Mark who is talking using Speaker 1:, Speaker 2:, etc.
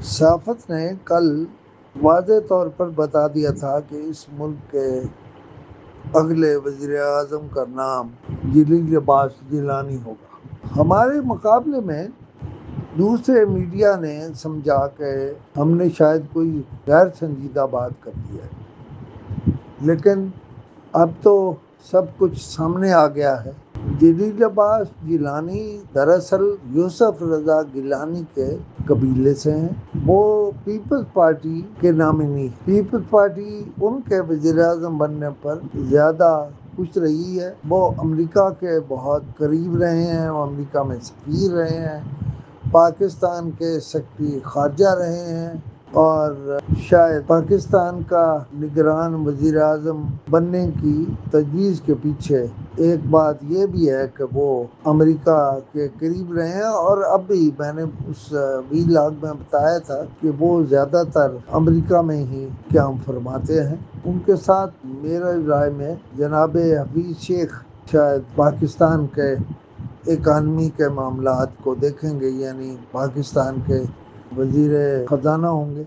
Speaker 1: صحافت نے کل واضح طور پر بتا دیا تھا کہ اس ملک کے اگلے وزیر اعظم کا نام جلیل عباس گیلانی ہوگا۔ ہمارے مقابلے میں دوسرے میڈیا نے سمجھا کہ ہم نے شاید کوئی غیر سنجیدہ بات کر دی ہے، لیکن اب تو سب کچھ سامنے آ گیا ہے۔ جلیل عباس گیلانی دراصل یوسف رضا گیلانی کے قبیلے سے ہیں۔ وہ پیپلز پارٹی کے نامنی، پیپلز پارٹی ان کے وزیر اعظم بننے پر زیادہ خوش رہی ہے۔ وہ امریکہ کے بہت قریب رہے ہیں، وہ امریکہ میں سفیر رہے ہیں، پاکستان کے سیکرٹری خارجہ رہے ہیں، اور شاید پاکستان کا نگران وزیر اعظم بننے کی تجویز کے پیچھے ایک بات یہ بھی ہے کہ وہ امریکہ کے قریب رہے ہیں، اور اب بھی میں نے اس ویلاگ میں بتایا تھا کہ وہ زیادہ تر امریکہ میں ہی قیام فرماتے ہیں۔ ان کے ساتھ میرے رائے میں جناب حفیظ شیخ شاید پاکستان کے اکانومی کے معاملات کو دیکھیں گے، یعنی پاکستان کے وزیر خزانہ ہوں گے۔